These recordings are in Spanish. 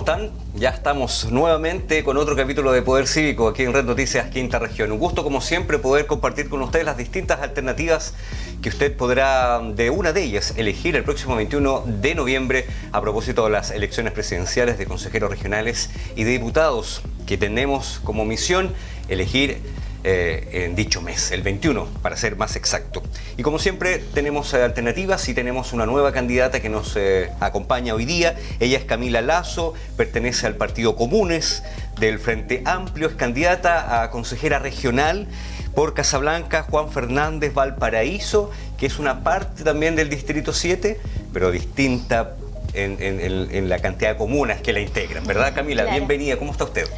están? Ya estamos nuevamente con otro capítulo de Poder Cívico aquí en Red Noticias Quinta Región. Un gusto como siempre poder compartir con ustedes las distintas alternativas que usted podrá de una de ellas elegir el próximo 21 de noviembre a propósito de las elecciones presidenciales de consejeros regionales y de diputados que tenemos como misión elegir en dicho mes, el 21 para ser más exacto. Y como siempre tenemos alternativas y tenemos una nueva candidata que nos acompaña hoy día. Ella es Camila Lazo, pertenece al Partido Comunes del Frente Amplio, es candidata a consejera regional por Casablanca, Juan Fernández, Valparaíso, que es una parte también del Distrito 7, pero distinta en la cantidad de comunas que la integran, ¿verdad, Camila? Claro. Bienvenida, ¿cómo está usted?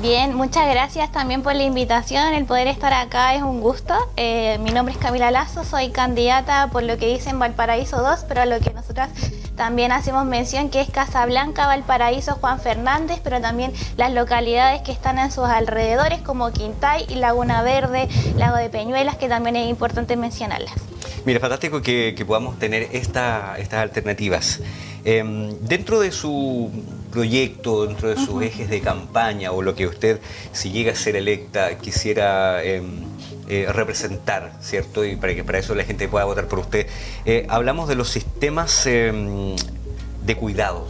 Bien, muchas gracias también por la invitación, el poder estar acá es un gusto. Mi nombre es Camila Lazo, soy candidata por lo que dicen Valparaíso 2, pero a lo que nosotras también hacemos mención que es Casablanca, Valparaíso, Juan Fernández, pero también las localidades que están en sus alrededores como Quintay y Laguna Verde, Lago de Peñuelas, que también es importante mencionarlas. Mira, fantástico que podamos tener estas alternativas. Dentro de su proyecto, dentro de sus ejes de campaña o lo que usted, si llega a ser electa, quisiera representar, ¿cierto? Y para eso la gente pueda votar por usted. Hablamos de los sistemas de cuidados.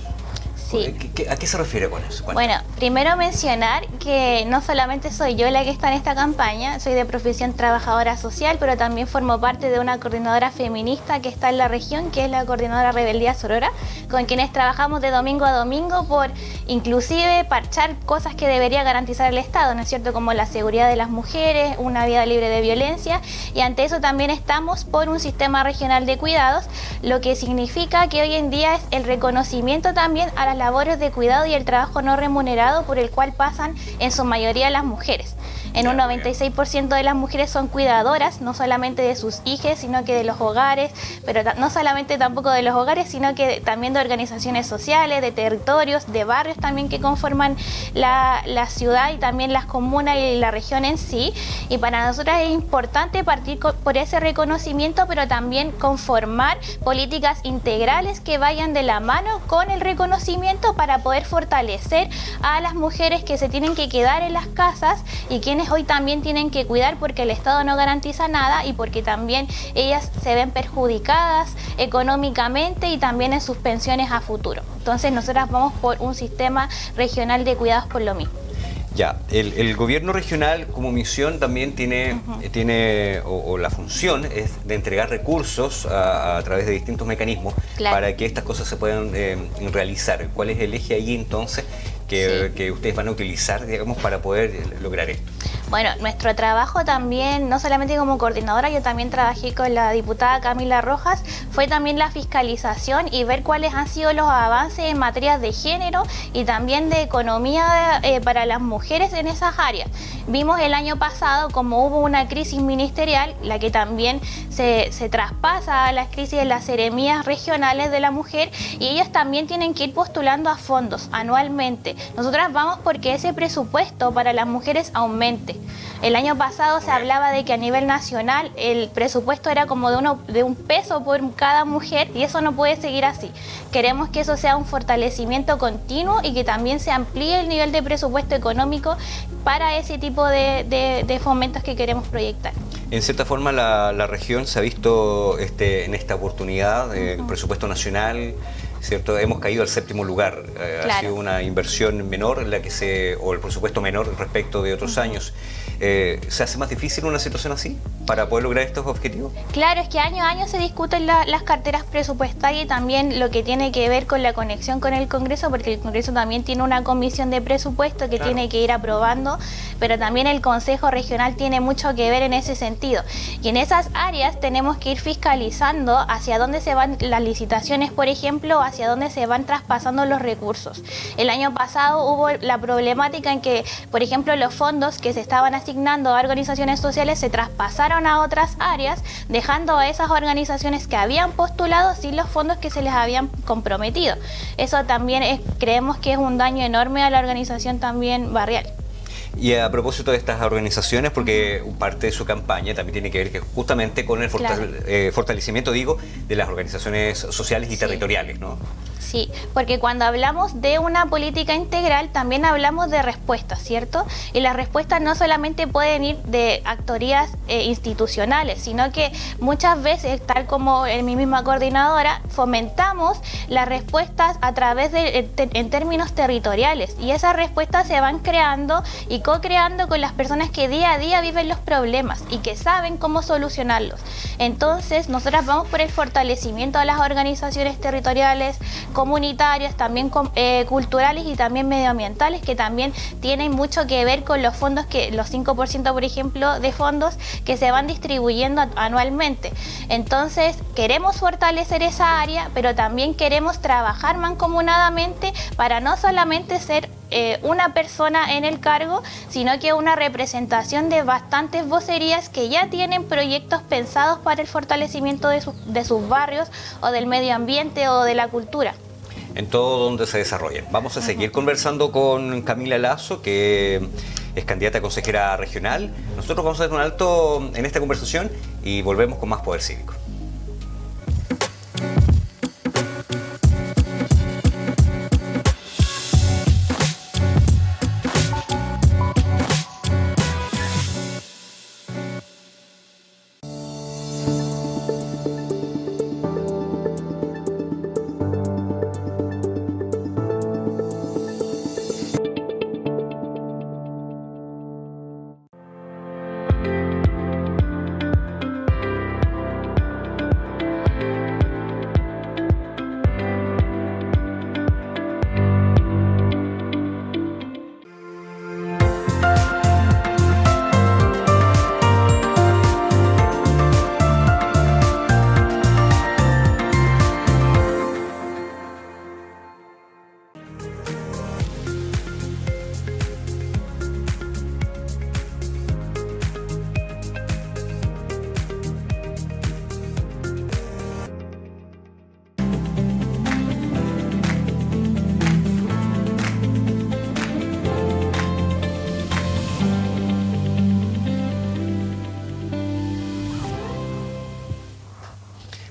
Sí. ¿A qué se refiere con eso? Bueno, primero mencionar que no solamente soy yo la que está en esta campaña, soy de profesión trabajadora social, pero también formo parte de una coordinadora feminista que está en la región, que es la Coordinadora Rebeldía Sorora, con quienes trabajamos de domingo a domingo por inclusive parchar cosas que debería garantizar el Estado, ¿no es cierto? Como la seguridad de las mujeres, una vida libre de violencia, y ante eso también estamos por un sistema regional de cuidados, lo que significa que hoy en día es el reconocimiento también a las labores de cuidado y el trabajo no remunerado por el cual pasan en su mayoría las mujeres. En un 96% de las mujeres son cuidadoras, no solamente de sus hijos, sino que de los hogares, pero no solamente tampoco de los hogares, sino que también de organizaciones sociales, de territorios, de barrios también que conforman la ciudad y también las comunas y la región en sí. Y para nosotras es importante partir por ese reconocimiento, pero también conformar políticas integrales que vayan de la mano con el reconocimiento para poder fortalecer a las mujeres que se tienen que quedar en las casas y quienes hoy también tienen que cuidar porque el Estado no garantiza nada y porque también ellas se ven perjudicadas económicamente y también en sus pensiones a futuro. Entonces nosotras vamos por un sistema regional de cuidados por lo mismo. Ya, el gobierno regional como misión también tiene la función es de entregar recursos a través de distintos mecanismos, claro, para que estas cosas se puedan realizar. ¿Cuál es el eje ahí entonces que ustedes van a utilizar, digamos, para poder lograr esto? Bueno, nuestro trabajo también, no solamente como coordinadora, yo también trabajé con la diputada Camila Rojas, fue también la fiscalización y ver cuáles han sido los avances en materias de género y también de economía para las mujeres en esas áreas. Vimos el año pasado como hubo una crisis ministerial, la que también se traspasa a las crisis de las seremías regionales de la mujer y ellos también tienen que ir postulando a fondos anualmente. Nosotras vamos porque ese presupuesto para las mujeres aumente. El año pasado se hablaba de que a nivel nacional el presupuesto era como de un peso por cada mujer y eso no puede seguir así. Queremos que eso sea un fortalecimiento continuo y que también se amplíe el nivel de presupuesto económico para ese tipo de fomentos que queremos proyectar. En cierta forma la región se ha visto en esta oportunidad, el presupuesto nacional, ¿cierto? Hemos caído al 7º lugar. Claro. Ha sido una inversión menor o el presupuesto menor respecto de otros años. ¿Se hace más difícil una situación así para poder lograr estos objetivos? Claro, es que año a año se discuten las carteras presupuestarias y también lo que tiene que ver con la conexión con el Congreso, porque el Congreso también tiene una comisión de presupuesto que tiene que ir aprobando, pero también el Consejo Regional tiene mucho que ver en ese sentido. Y en esas áreas tenemos que ir fiscalizando hacia dónde se van las licitaciones, por ejemplo, hacia dónde se van traspasando los recursos. El año pasado hubo la problemática en que, por ejemplo, los fondos que se estaban asignando a organizaciones sociales se traspasaron a otras áreas, dejando a esas organizaciones que habían postulado sin los fondos que se les habían comprometido. Eso también creemos que es un daño enorme a la organización también barrial. Y a propósito de estas organizaciones, porque parte de su campaña también tiene que ver que justamente con el fortalecimiento, digo, de las organizaciones sociales y territoriales, ¿no? Sí, porque cuando hablamos de una política integral también hablamos de respuestas, ¿cierto? Y las respuestas no solamente pueden ir de actorías institucionales, sino que muchas veces, tal como en mi misma coordinadora, fomentamos las respuestas a través en términos territoriales, y esas respuestas se van creando y co-creando con las personas que día a día viven los problemas y que saben cómo solucionarlos. Entonces, nosotras vamos por el fortalecimiento de las organizaciones territoriales, comunitarias, también culturales y también medioambientales, que también tienen mucho que ver con los fondos, los 5% por ejemplo de fondos que se van distribuyendo anualmente. Entonces queremos fortalecer esa área, pero también queremos trabajar mancomunadamente para no solamente ser una persona en el cargo, sino que una representación de bastantes vocerías que ya tienen proyectos pensados para el fortalecimiento de sus barrios o del medio ambiente o de la cultura. En todo donde se desarrollen. Vamos a seguir conversando con Camila Lazo, que es candidata a consejera regional. Nosotros vamos a hacer un alto en esta conversación y volvemos con más Poder Cívico.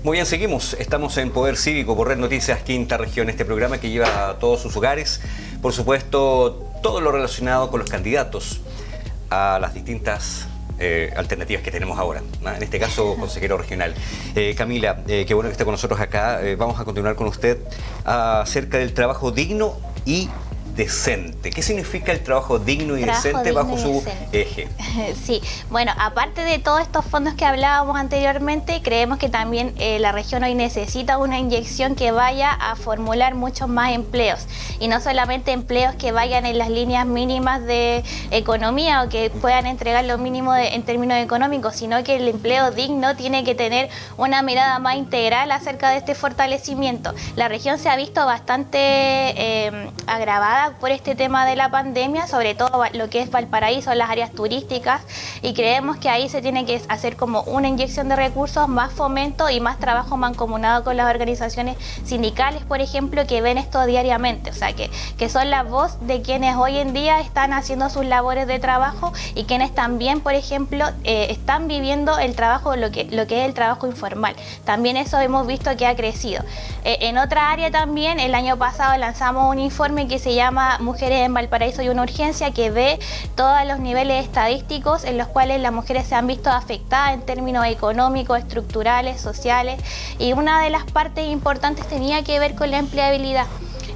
Muy bien, seguimos. Estamos en Poder Cívico por Red Noticias Quinta Región, este programa que lleva a todos sus hogares, por supuesto, todo lo relacionado con los candidatos a las distintas alternativas que tenemos ahora, ¿no? En este caso, consejero regional. Camila, qué bueno que esté con nosotros acá. Vamos a continuar con usted acerca del trabajo digno y decente. ¿Qué significa el trabajo digno y decente bajo su eje? Sí, bueno, aparte de todos estos fondos que hablábamos anteriormente, creemos que también la región hoy necesita una inyección que vaya a formular muchos más empleos, y no solamente empleos que vayan en las líneas mínimas de economía o que puedan entregar lo mínimo en términos económicos, sino que el empleo digno tiene que tener una mirada más integral acerca de este fortalecimiento. La región se ha visto bastante agravada por este tema de la pandemia, sobre todo lo que es Valparaíso, las áreas turísticas, y creemos que ahí se tiene que hacer como una inyección de recursos, más fomento y más trabajo mancomunado con las organizaciones sindicales, por ejemplo, que ven esto diariamente, o sea, que son la voz de quienes hoy en día están haciendo sus labores de trabajo y quienes también, por ejemplo, están viviendo el trabajo, lo que es el trabajo informal. También eso hemos visto que ha crecido. En otra área también, el año pasado lanzamos un informe que se llama Mujeres en Valparaíso y una urgencia, que ve todos los niveles estadísticos en los cuales las mujeres se han visto afectadas en términos económicos, estructurales, sociales, y una de las partes importantes tenía que ver con la empleabilidad.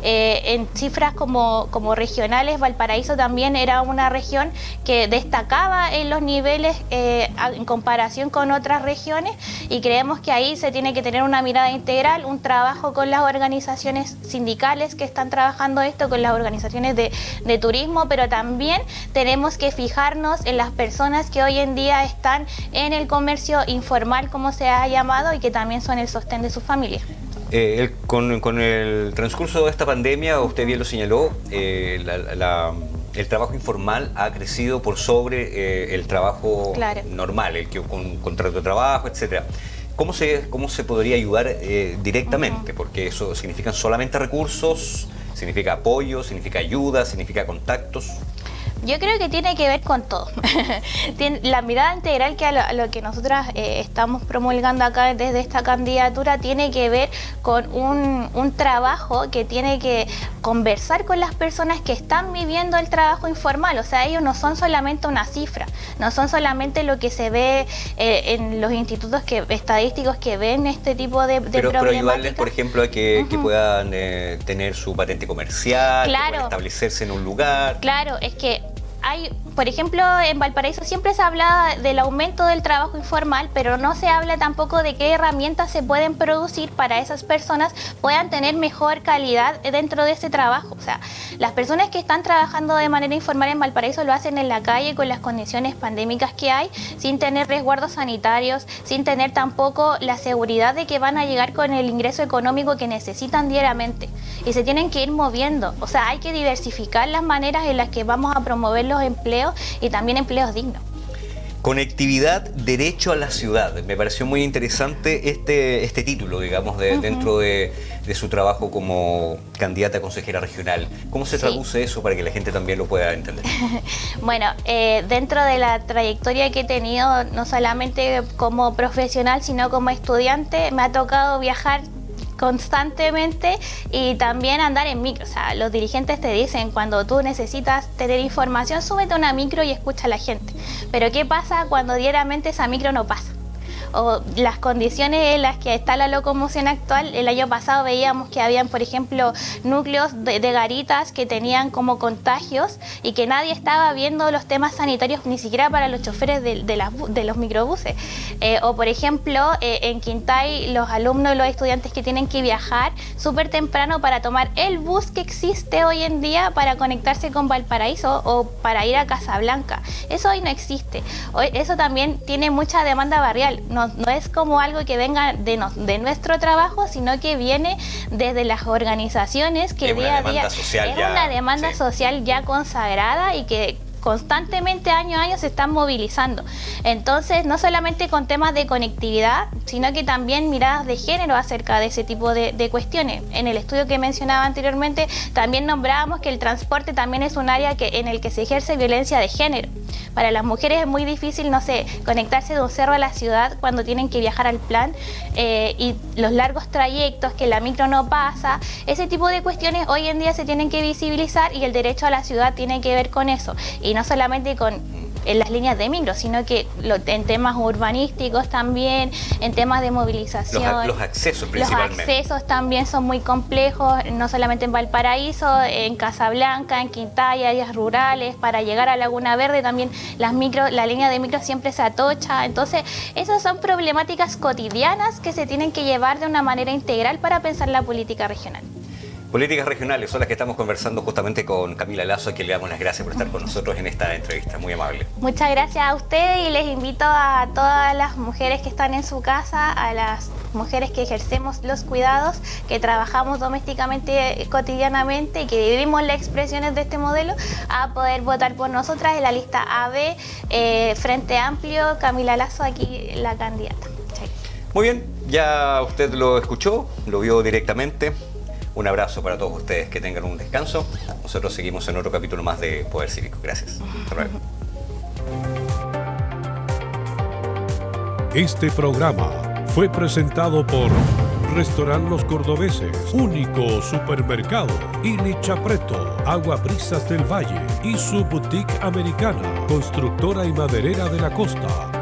En cifras como regionales, Valparaíso también era una región que destacaba en los niveles en comparación con otras regiones, y creemos que ahí se tiene que tener una mirada integral, un trabajo con las organizaciones sindicales que están trabajando esto, con las organizaciones de turismo, pero también tenemos que fijarnos en las personas que hoy en día están en el comercio informal, como se ha llamado, y que también son el sostén de sus familias. Con el transcurso de esta pandemia, usted bien lo señaló, el trabajo informal ha crecido por sobre el trabajo normal, el que con contrato de trabajo, etcétera. ¿Cómo se podría ayudar directamente? Porque eso significan solamente recursos, significa apoyo, significa ayuda, significa contactos. Yo creo que tiene que ver con todo. La mirada integral que a lo que nosotras estamos promulgando acá desde esta candidatura tiene que ver con un trabajo que tiene que conversar con las personas que están viviendo el trabajo informal. O sea, ellos no son solamente una cifra, no son solamente lo que se ve en los institutos estadísticos que ven este tipo de problemáticas. Pero ayudarles, por ejemplo, a que puedan tener su patente comercial, claro, que puedan establecerse en un lugar. Claro, es que hay, por ejemplo, en Valparaíso siempre se habla del aumento del trabajo informal, pero no se habla tampoco de qué herramientas se pueden producir para esas personas puedan tener mejor calidad dentro de ese trabajo. O sea, las personas que están trabajando de manera informal en Valparaíso lo hacen en la calle con las condiciones pandémicas que hay, sin tener resguardos sanitarios, sin tener tampoco la seguridad de que van a llegar con el ingreso económico que necesitan diariamente. Y se tienen que ir moviendo. O sea, hay que diversificar las maneras en las que vamos a promover los empleos y también empleos dignos. Conectividad, derecho a la ciudad. Me pareció muy interesante este título, digamos, dentro de su trabajo como candidata a consejera regional. ¿Cómo se traduce eso para que la gente también lo pueda entender? Bueno, dentro de la trayectoria que he tenido, no solamente como profesional, sino como estudiante, me ha tocado viajar constantemente y también andar en micro. O sea, los dirigentes te dicen, cuando tú necesitas tener información, súbete a una micro y escucha a la gente. Pero ¿qué pasa cuando diariamente esa micro no pasa? O las condiciones en las que está la locomoción actual. El año pasado veíamos que habían, por ejemplo, núcleos de garitas que tenían como contagios y que nadie estaba viendo los temas sanitarios ni siquiera para los choferes de los microbuses. O, por ejemplo, en Quintay, los alumnos y los estudiantes que tienen que viajar súper temprano para tomar el bus que existe hoy en día para conectarse con Valparaíso o para ir a Casablanca. Eso hoy no existe. Hoy, eso también tiene mucha demanda barrial. No es como algo que venga de nuestro trabajo, sino que viene desde las organizaciones que día a día es una demanda social ya consagrada y que constantemente año a año se están movilizando. Entonces, no solamente con temas de conectividad, sino que también miradas de género acerca de ese tipo de cuestiones. En el estudio que mencionaba anteriormente, también nombrábamos que el transporte también es un área en el que se ejerce violencia de género. Para las mujeres es muy difícil, no sé, conectarse de un cerro a la ciudad cuando tienen que viajar al plan y los largos trayectos que la micro no pasa. Ese tipo de cuestiones hoy en día se tienen que visibilizar y el derecho a la ciudad tiene que ver con eso. Y no solamente en las líneas de micro, sino que en temas urbanísticos también, en temas de movilización. Los accesos principalmente. Los accesos también son muy complejos, no solamente en Valparaíso, en Casablanca, en Quintay, áreas rurales, para llegar a Laguna Verde también la línea de micro siempre se atocha. Entonces, esas son problemáticas cotidianas que se tienen que llevar de una manera integral para pensar la política regional. Políticas regionales son las que estamos conversando justamente con Camila Lazo, a quien le damos las gracias por estar con nosotros en esta entrevista. Muy amable. Muchas gracias a ustedes y les invito a todas las mujeres que están en su casa, a las mujeres que ejercemos los cuidados, que trabajamos domésticamente cotidianamente y que vivimos las expresiones de este modelo, a poder votar por nosotras en la lista AB, Frente Amplio, Camila Lazo, aquí la candidata. Muy bien, ya usted lo escuchó, lo vio directamente. Un abrazo para todos ustedes, que tengan un descanso. Nosotros seguimos en otro capítulo más de Poder Cívico. Gracias. Hasta luego. Este programa fue presentado por Restaurant Los Cordobeses, único supermercado, Illich Preto, Agua Brisas del Valle y su boutique americana, constructora y maderera de la costa.